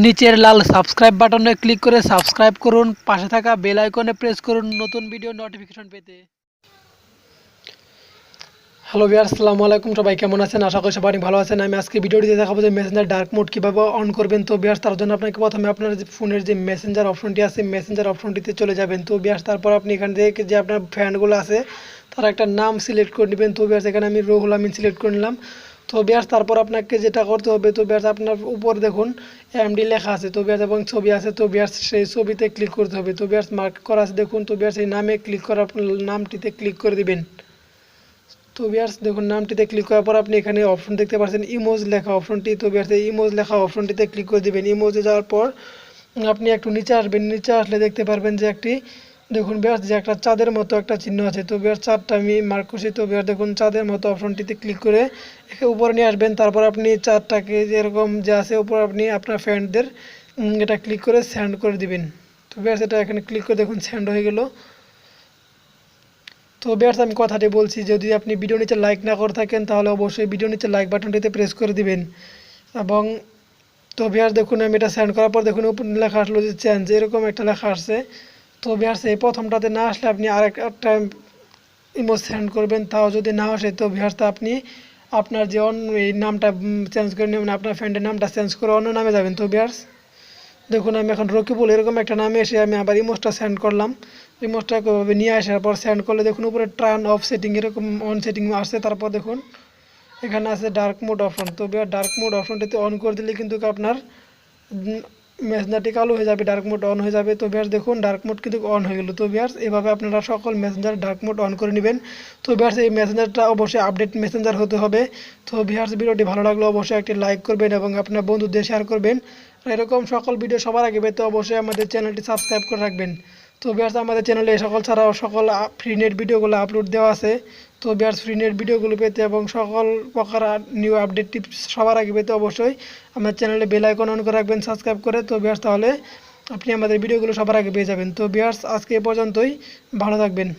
নিচের লাল সাবস্ক্রাইব বাটনে ক্লিক করে সাবস্ক্রাইব করুন, পাশে থাকা বেল আইকনে প্রেস করুন নতুন ভিডিও নোটিফিকেশন পেতে। হ্যালো ভিউয়ার্স, আসসালামু আলাইকুম। সবাই কেমন আছেন? আশা করি সবাই ভালো আছেন। আমি আজকে ভিডিওটিতে দেখাবো যে মেসেঞ্জার ডার্ক মোড কীভাবে অন করবেন। তো ভিউয়ার্স, তার জন্য আপনাকে প্রথমে আপনার যে ফোনের যে মেসেঞ্জার অপশনটি আছে মেসেঞ্জার অপশনটিতে চলে যাবেন। তো ভিউয়ার্স, তারপর আপনি এখান থেকে যে আপনার ফ্রেন্ডগুলো আছে তার একটা নাম সিলেক্ট করে নেবেন। তো ভিউয়ার্স, এখানে আমি রুহুল আমিন সিলেক্ট করে নিলাম। তো ভিউয়ার্স, তারপর আপনাকে যেটা করতে হবে, তো ভিউয়ার্স আপনার উপর দেখুন এমডি লেখা আছে, তো ভিউয়ার্স এবং ছবি আছে। তো ভিউয়ার্স, সেই ছবিতে ক্লিক করতে হবে। তো ভিউয়ার্স, মার্ক করা আছে দেখুন। তো ভিউয়ার্স, এই নামে ক্লিক করে আপনার নামটিতে ক্লিক করে দিবেন। তো ভিউয়ার্স দেখুন, নামটিতে ক্লিক করার পর আপনি এখানে অপশন দেখতে পাচ্ছেন ইমোজ লেখা অপশনটি। তো ভিউয়ার্স, এই ইমোজ লেখা অপশনটিতে ক্লিক করে দিবেন। ইমোজে যাওয়ার পর আপনি একটু নিচে আসবেন। নিচে আসলে দেখতে পারবেন যে একটি দেখুন ভিউয়ার্স যে একটা চাঁদের মতো একটা চিহ্ন আছে। তো ভিউয়ার্স, চাঁদটা আমি মার্ক করছি। তো ভিউয়ার্স দেখুন, চাঁদের মতো অপশনটিতে ক্লিক করে একে উপরে নিয়ে আসবেন। তারপর আপনি চাঁদটাকে যেরকম যে আছে উপর আপনি আপনার ফ্রেন্ডদের এটা ক্লিক করে সেন্ড করে দিবেন। তো ভিউয়ার্স, এটা এখানে ক্লিক করে দেখুন সেন্ড হয়ে গেল। তো ভিউয়ার্স, আমি কথাটি বলছি, যদি আপনি ভিডিও নিচে লাইক না করে থাকেন তাহলে অবশ্যই ভিডিও নিচে লাইক বাটনটিতে প্রেস করে দিবেন। এবং তো ভিউয়ার্স দেখুন, আমি এটা সেন্ড করার পর দেখুন উপর লেখা আসলো যে চেঞ্জ, এরকম একটা লেখা আসছে। তো ভিউয়ার্স, এই প্রথমটাতে না আসলে আপনি আরেকটা ইমোজ সেন্ড করবেন, তাও যদি না আসে তো ভিউয়ার্স আপনি আপনার যে অন্য এই নামটা চেঞ্জ করে নেবেন, আপনার ফ্রেন্ডের নামটা চেঞ্জ করে অন্য নামে যাবেন। তো ভিউয়ার্স দেখুন, আমি এখন রকিবুল এরকম একটা নামে এসে আমি আবার ইমোজটা সেন্ড করলাম। ইমোজটা কীভাবে নিয়ে আসার পর সেন্ড করলে দেখুন উপরে টার্ন অফ সেটিং এরকম অন সেটিং আসছে। তারপর দেখুন এখানে আছে ডার্ক মোড অপশন। তো ডার্ক মোড অপশনটিতে অন করে দিলে কিন্তু আপনার মেসেঞ্জারটি কালো হয়ে যাবে, ডার্ক মোড অন হয়ে যাবে। তো ভিউয়ার্স দেখুন, ডার্ক মোড কিন্তু অন হয়ে গেল। তো ভিউয়ার্স, এভাবে আপনারা সকল মেসেঞ্জার ডার্ক মোড অন করে নেবেন। তো ভিউয়ার্স, এই মেসেঞ্জারটা অবশ্যই আপডেট মেসেঞ্জার হতে হবে। তো ভিউয়ার্স, ভিডিওটি ভালো লাগলে অবশ্যই একটি লাইক করবেন এবং আপনার বন্ধুদের শেয়ার করবেন। এরকম সকল ভিডিও সবার আগে পেতে অবশ্যই আমাদের চ্যানেলটি সাবস্ক্রাইব করে রাখবেন। তো ভিউয়ার্স, আমাদের চ্যানেলে সকল ছাড়াও সকল ফ্রি নেট ভিডিওগুলো আপলোড দেওয়া আছে। তো ভিউয়ার্স, ফ্রি নেট ভিডিওগুলো পেতে এবং সকল প্রকার নিউ আপডেট টিপস সবার আগে পেতে অবশ্যই আমার চ্যানেলে বেল আইকন অন করে রাখবেন সাবস্ক্রাইব করে। তো ভিউয়ার্স, তাহলে আপনি আমাদের ভিডিওগুলো সবার আগে পেয়ে যাবেন। তো ভিউয়ার্স, আজকে এ পর্যন্তই, ভালো থাকবেন।